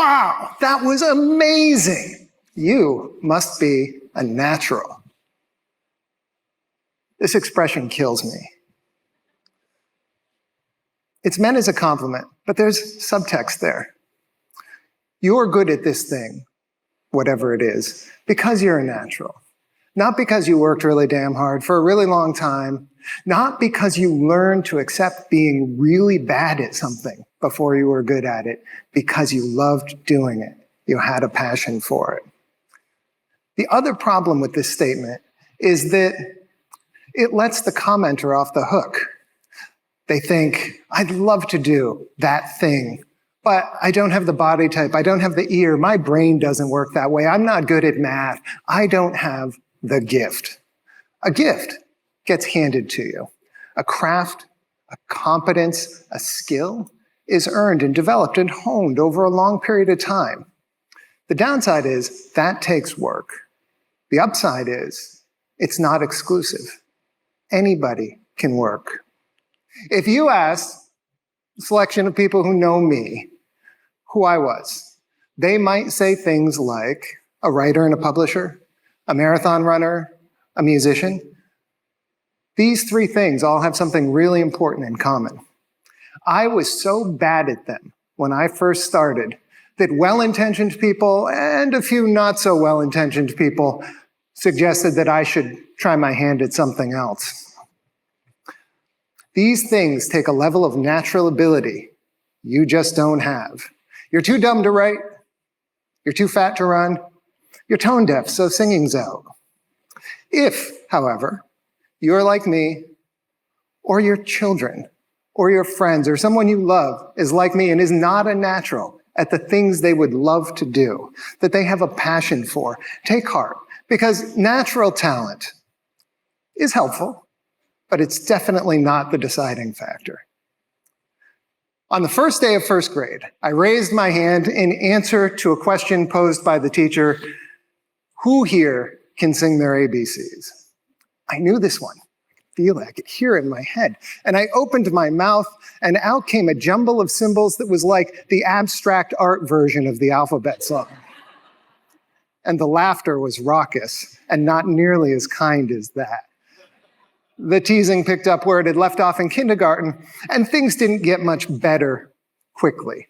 wow, that was amazing. You must be a natural. This expression kills me. It's meant as a compliment, but there's subtext there. You're good at this thing, whatever it is, because you're a natural. Not because you worked really damn hard for a really long time, not because you learned to accept being really bad at something before you were good at it, because you loved doing it. You had a passion for it. The other problem with this statement is that it lets the commenter off the hook. They think, I'd love to do that thing, but I don't have the body type, I don't have the ear, my brain doesn't work that way, I'm not good at math, I don't have the gift. A gift gets handed to you. A craft, a competence, a skill is earned and developed and honed over a long period of time. The downside is that takes work. The upside is it's not exclusive. Anybody can work. If you ask a selection of people who know me who I was, they might say things like a writer and a publisher, a marathon runner, a musician. These three things all have something really important in common. I was so bad at them when I first started that well-intentioned people and a few not so well-intentioned people suggested that I should try my hand at something else. These things take a level of natural ability you just don't have. You're too dumb to write, you're too fat to run, you're tone deaf, so singing's out. If, however, you're like me, or your children, or your friends, or someone you love is like me and is not a natural at the things they would love to do, that they have a passion for, take heart, because natural talent is helpful, but it's definitely not the deciding factor. On the first day of first grade, I raised my hand in answer to a question posed by the teacher, who here can sing their ABCs? I knew this one. I could hear it in my head. And I opened my mouth, and out came a jumble of symbols that was like the abstract art version of the alphabet song. And the laughter was raucous and not nearly as kind as that. The teasing picked up where it had left off in kindergarten, and things didn't get much better quickly.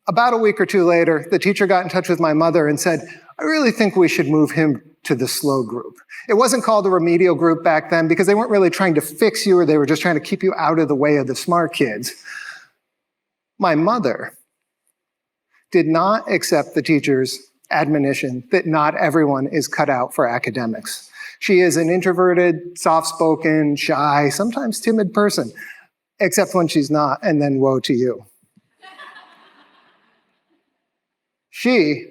About a week or two later, the teacher got in touch with my mother and said, I really think we should move him to the slow group. It wasn't called a remedial group back then because they weren't really trying to fix you, or they were just trying to keep you out of the way of the smart kids. My mother did not accept the teacher's admonition that not everyone is cut out for academics. She is an introverted, soft-spoken, shy, sometimes timid person, except when she's not, and then woe to you. She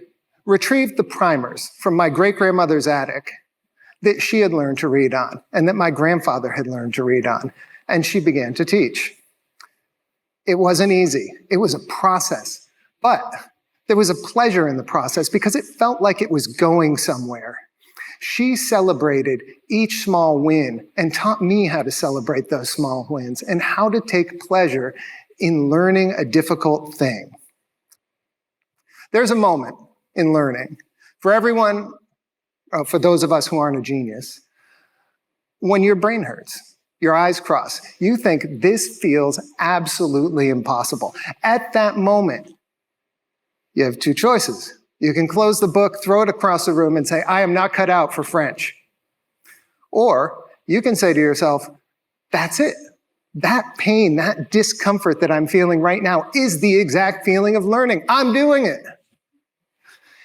retrieved the primers from my great-grandmother's attic that she had learned to read on and that my grandfather had learned to read on, and she began to teach. It wasn't easy. It was a process, but there was a pleasure in the process because it felt like it was going somewhere. She celebrated each small win and taught me how to celebrate those small wins and how to take pleasure in learning a difficult thing. There's a moment in learning for everyone, for those of us who aren't a genius, when your brain hurts, your eyes cross, you think this feels absolutely impossible. At that moment, you have two choices. You can close the book, throw it across the room and say, I am not cut out for French. Or you can say to yourself, that's it. That pain, that discomfort that I'm feeling right now is the exact feeling of learning. I'm doing it.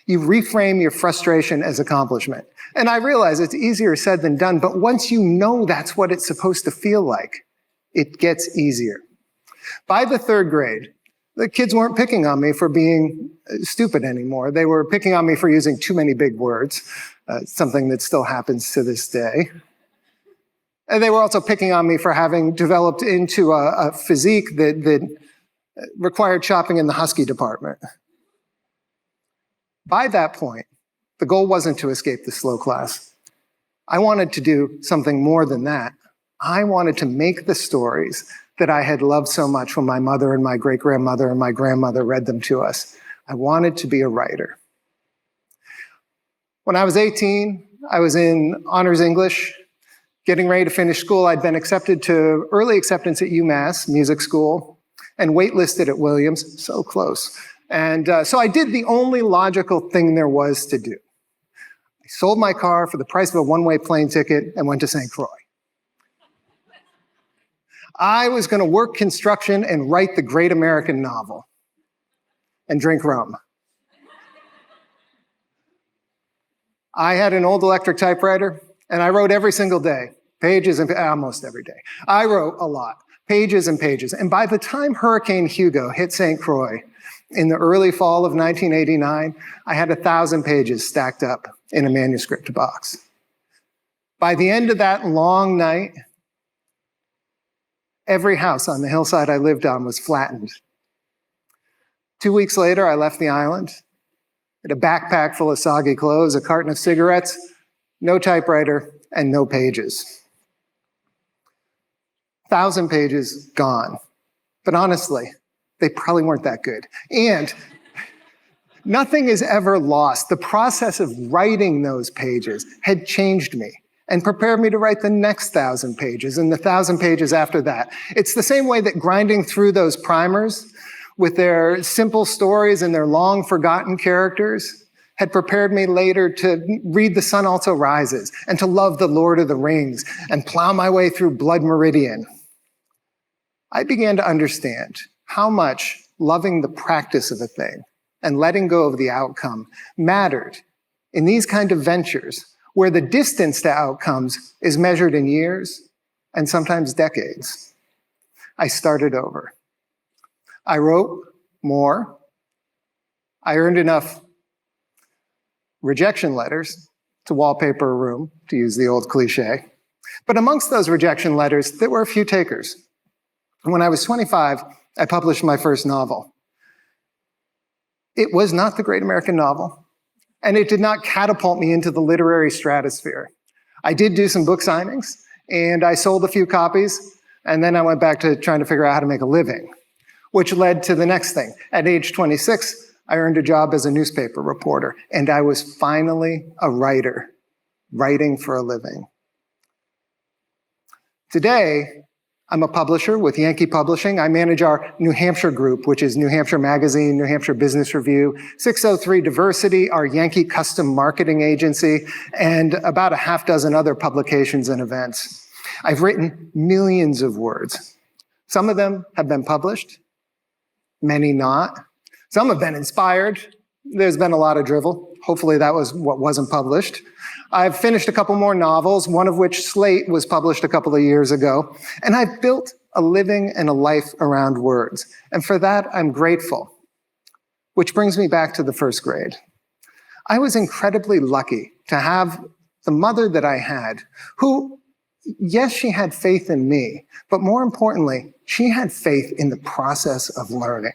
You reframe your frustration as accomplishment. And I realize it's easier said than done, but once you know that's what it's supposed to feel like, it gets easier. By the third grade, the kids weren't picking on me for being stupid anymore. They were picking on me for using too many big words, something that still happens to this day. And they were also picking on me for having developed into a physique that required shopping in the husky department. By that point, the goal wasn't to escape the slow class. I wanted to do something more than that. I wanted to make the stories that I had loved so much when my mother and my great-grandmother and my grandmother read them to us. I wanted to be a writer. When I was 18, I was in honors English, getting ready to finish school. I'd been accepted to early acceptance at UMass Music School and waitlisted at Williams, so close. And so I did the only logical thing there was to do. I sold my car for the price of a one-way plane ticket and went to St. Croix. I was going to work construction and write the great American novel and drink rum. I had an old electric typewriter, and I wrote every single day, pages and almost every day. I wrote a lot, pages and pages. And by the time Hurricane Hugo hit St. Croix in the early fall of 1989, I had 1,000 pages stacked up in a manuscript box. By the end of that long night, every house on the hillside I lived on was flattened. 2 weeks later, I left the island. Had a backpack full of soggy clothes, a carton of cigarettes, no typewriter, and no pages. 1,000 pages gone. But honestly, they probably weren't that good. And nothing is ever lost. The process of writing those pages had changed me and prepared me to write the next 1,000 pages and the 1,000 pages after that. It's the same way that grinding through those primers with their simple stories and their long forgotten characters had prepared me later to read The Sun Also Rises and to love The Lord of the Rings and plow my way through Blood Meridian. I began to understand how much loving the practice of a thing and letting go of the outcome mattered in these kind of ventures where the distance to outcomes is measured in years and sometimes decades. I started over. I wrote more. I earned enough rejection letters to wallpaper a room, to use the old cliche. But amongst those rejection letters, there were a few takers. When I was 25, I published my first novel. It was not the great American novel, and it did not catapult me into the literary stratosphere. I did do some book signings, and I sold a few copies, and then I went back to trying to figure out how to make a living, which led to the next thing. At age 26, I earned a job as a newspaper reporter, and I was finally a writer, writing for a living. Today, I'm a publisher with Yankee Publishing. I manage our New Hampshire group, which is New Hampshire Magazine, New Hampshire Business Review, 603 Diversity, our Yankee custom marketing agency, and about a half dozen other publications and events. I've written millions of words. Some of them have been published, many not. Some have been inspired. There's been a lot of drivel. Hopefully that was what wasn't published. I've finished a couple more novels, one of which, Slate, was published a couple of years ago. And I've built a living and a life around words. And for that, I'm grateful. Which brings me back to the first grade. I was incredibly lucky to have the mother that I had, who, yes, she had faith in me, but more importantly, she had faith in the process of learning.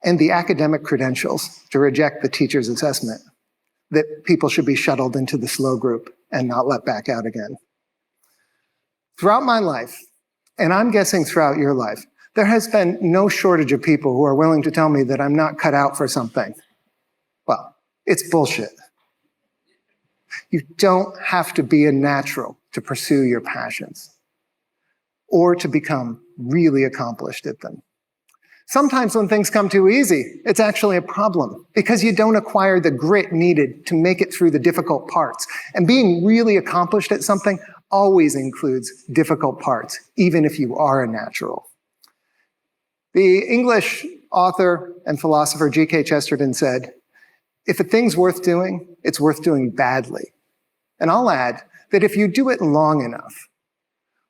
And the academic credentials to reject the teacher's assessment that people should be shuttled into the slow group and not let back out again. Throughout my life, and I'm guessing throughout your life, there has been no shortage of people who are willing to tell me that I'm not cut out for something. Well, it's bullshit. You don't have to be a natural to pursue your passions or to become really accomplished at them. Sometimes when things come too easy, it's actually a problem because you don't acquire the grit needed to make it through the difficult parts. And being really accomplished at something always includes difficult parts, even if you are a natural. The English author and philosopher G.K. Chesterton said, "If a thing's worth doing, it's worth doing badly." And I'll add that if you do it long enough,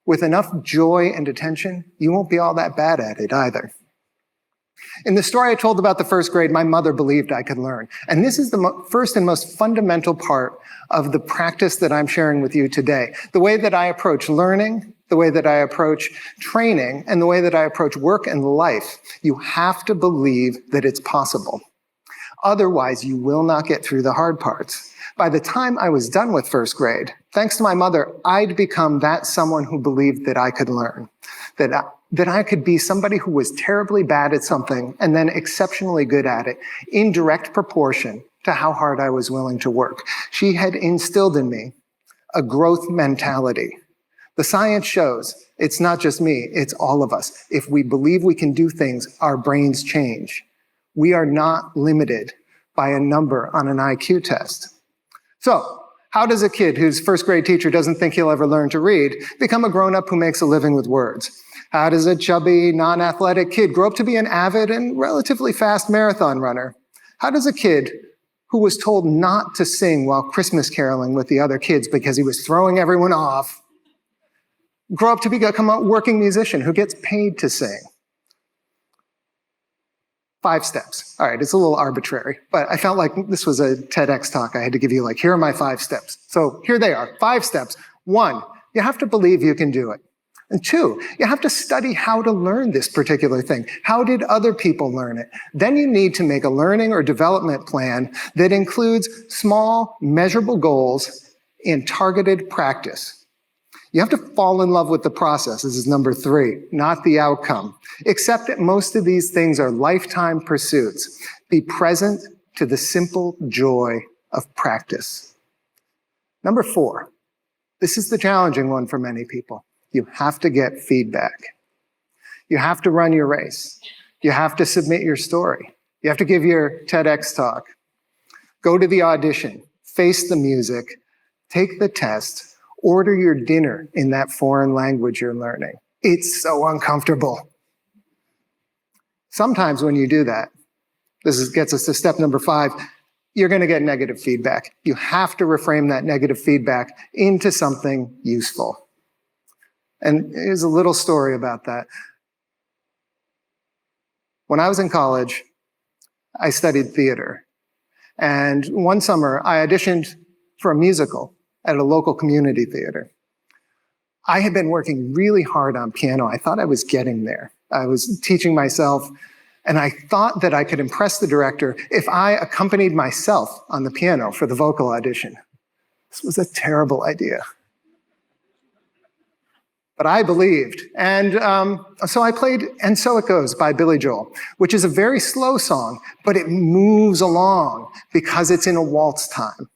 with enough joy and attention, you won't be all that bad at it either. In the story I told about the first grade, my mother believed I could learn. And this is the first and most fundamental part of the practice that I'm sharing with you today. The way that I approach learning, the way that I approach training, and the way that I approach work and life. You have to believe that it's possible. Otherwise, you will not get through the hard parts. By the time I was done with first grade, thanks to my mother, I'd become that someone who believed that I could learn, that that I could be somebody who was terribly bad at something and then exceptionally good at it in direct proportion to how hard I was willing to work. She had instilled in me a growth mentality. The science shows it's not just me, it's all of us. If we believe we can do things, our brains change. We are not limited by a number on an IQ test. So, how does a kid whose first grade teacher doesn't think he'll ever learn to read become a grown-up who makes a living with words? How does a chubby, non-athletic kid grow up to be an avid and relatively fast marathon runner? How does a kid who was told not to sing while Christmas caroling with the other kids because he was throwing everyone off grow up to become a working musician who gets paid to sing? 5 steps. All right, it's a little arbitrary, but I felt like this was a TEDx talk. I had to give you here are my 5 steps. So here they are, 5 steps. 1, you have to believe you can do it. And 2, you have to study how to learn this particular thing. How did other people learn it? Then you need to make a learning or development plan that includes small, measurable goals and targeted practice. You have to fall in love with the process. This is number 3, not the outcome. Accept that most of these things are lifetime pursuits. Be present to the simple joy of practice. Number 4, this is the challenging one for many people. You have to get feedback. You have to run your race. You have to submit your story. You have to give your TEDx talk. Go to the audition, face the music, take the test, order your dinner in that foreign language you're learning. It's so uncomfortable. Sometimes when you do that, gets us to step number 5, you're going to get negative feedback. You have to reframe that negative feedback into something useful. And here's a little story about that. When I was in college, I studied theater. And one summer, I auditioned for a musical at a local community theater. I had been working really hard on piano. I thought I was getting there. I was teaching myself, and I thought that I could impress the director if I accompanied myself on the piano for the vocal audition. This was a terrible idea. But I believed. And so I played And So It Goes by Billy Joel, which is a very slow song, but it moves along because it's in a waltz time.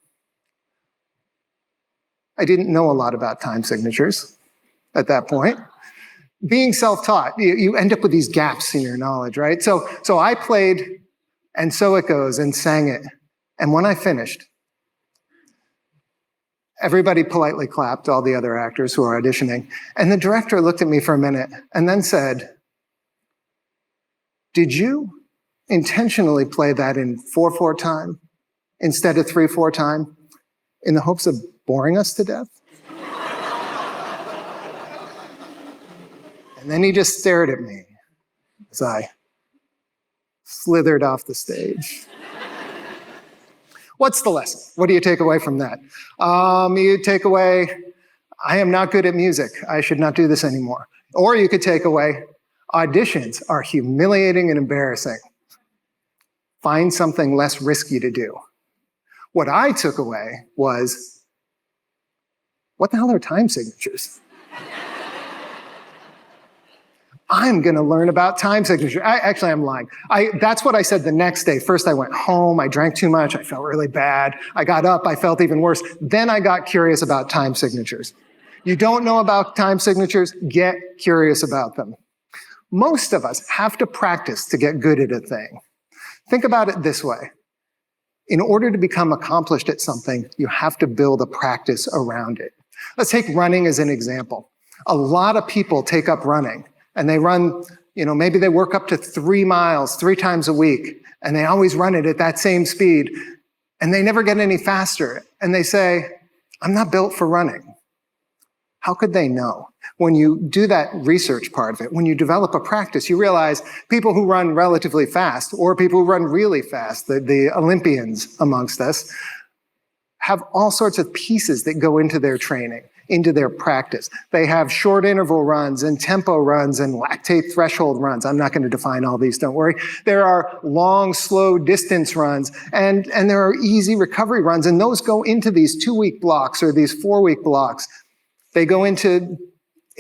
I didn't know a lot about time signatures at that point. Being self-taught, you end up with these gaps in your knowledge, right? So I played And So It Goes and sang it. And when I finished, everybody politely clapped, all the other actors who were auditioning. And the director looked at me for a minute and then said, "Did you intentionally play that in 4/4 time instead of 3/4 time in the hopes of boring us to death?" And then he just stared at me as I slithered off the stage. What's the lesson? What do you take away from that? You take away, I am not good at music. I should not do this anymore. Or you could take away, auditions are humiliating and embarrassing. Find something less risky to do. What I took away was, what the hell are time signatures? I'm going to learn about time signature. I'm lying. That's what I said the next day. First, I went home. I drank too much. I felt really bad. I got up. I felt even worse. Then I got curious about time signatures. You don't know about time signatures? Get curious about them. Most of us have to practice to get good at a thing. Think about it this way. In order to become accomplished at something, you have to build a practice around it. Let's take running as an example. A lot of people take up running. And they run, maybe they work up to 3 miles 3 times a week, and they always run it at that same speed, and they never get any faster. And they say, I'm not built for running. How could they know? When you do that research part of it, when you develop a practice, you realize people who run relatively fast, or people who run really fast, the Olympians amongst us, have all sorts of pieces that go into their training, into their practice. They have short interval runs and tempo runs and lactate threshold runs. I'm not going to define all these, don't worry. There are long, slow distance runs, and there are easy recovery runs, and those go into these 2-week blocks or these 4-week blocks. They go into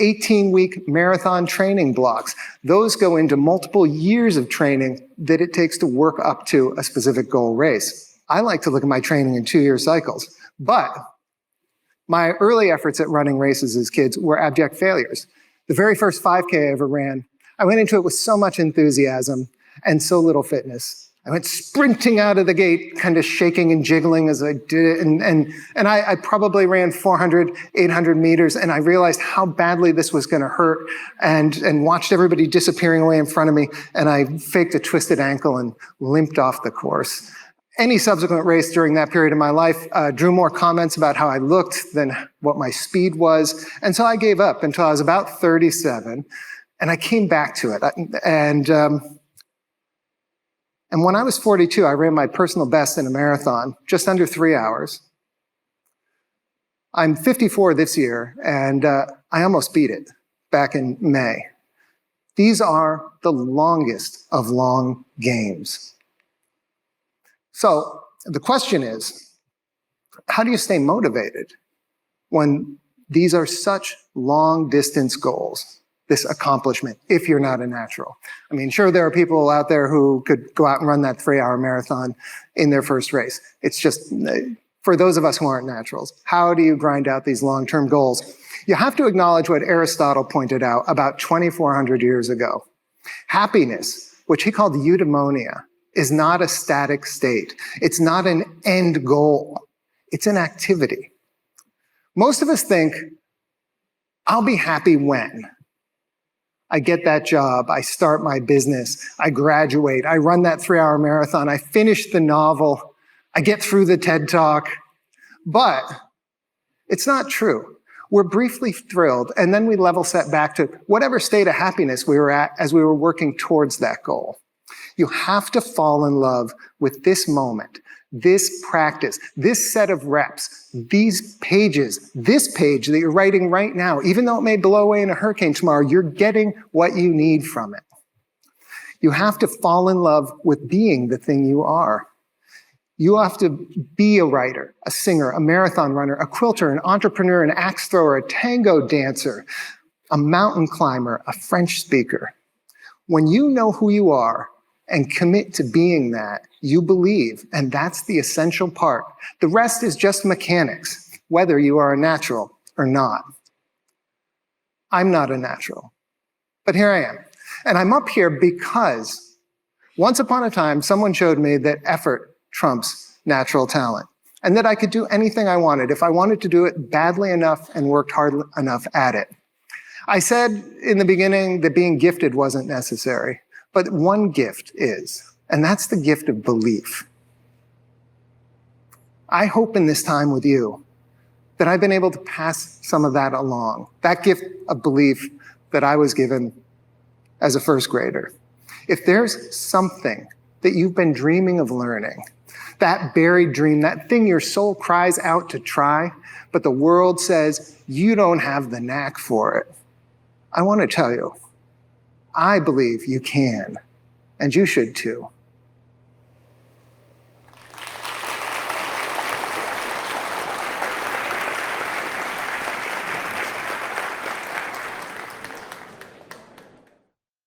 18-week marathon training blocks. Those go into multiple years of training that it takes to work up to a specific goal race. I like to look at my training in 2-year cycles, but my early efforts at running races as kids were abject failures. The very first 5K I ever ran, I went into it with so much enthusiasm and so little fitness. I went sprinting out of the gate, kind of shaking and jiggling as I did it. And I probably ran 400, 800 meters, and I realized how badly this was going to hurt and watched everybody disappearing away in front of me. And I faked a twisted ankle and limped off the course. Any subsequent race during that period of my life drew more comments about how I looked than what my speed was. And so I gave up until I was about 37. And I came back to it. And when I was 42, I ran my personal best in a marathon, just under 3 hours. I'm 54 this year, and I almost beat it back in May. These are the longest of long games. So the question is, how do you stay motivated when these are such long-distance goals? This accomplishment, if you're not a natural. I mean, sure, there are people out there who could go out and run that 3-hour marathon in their first race. It's just, for those of us who aren't naturals, how do you grind out these long-term goals? You have to acknowledge what Aristotle pointed out about 2,400 years ago. Happiness, which he called eudaimonia, is not a static state. It's not an end goal. It's an activity. Most of us think, I'll be happy when I get that job, I start my business, I graduate, I run that 3-hour marathon, I finish the novel, I get through the TED Talk. But it's not true. We're briefly thrilled, and then we level set back to whatever state of happiness we were at as we were working towards that goal. You have to fall in love with this moment, this practice, this set of reps, these pages, this page that you're writing right now. Even though it may blow away in a hurricane tomorrow, you're getting what you need from it. You have to fall in love with being the thing you are. You have to be a writer, a singer, a marathon runner, a quilter, an entrepreneur, an axe thrower, a tango dancer, a mountain climber, a French speaker. When you know who you are and commit to being that, you believe, and that's the essential part. The rest is just mechanics, whether you are a natural or not. I'm not a natural, but here I am. And I'm up here because once upon a time, someone showed me that effort trumps natural talent, and that I could do anything I wanted if I wanted to do it badly enough and worked hard enough at it. I said in the beginning that being gifted wasn't necessary, but one gift is, and that's the gift of belief. I hope in this time with you that I've been able to pass some of that along, that gift of belief that I was given as a first grader. If there's something that you've been dreaming of learning, that buried dream, that thing your soul cries out to try, but the world says you don't have the knack for it, I want to tell you, I believe you can, and you should too.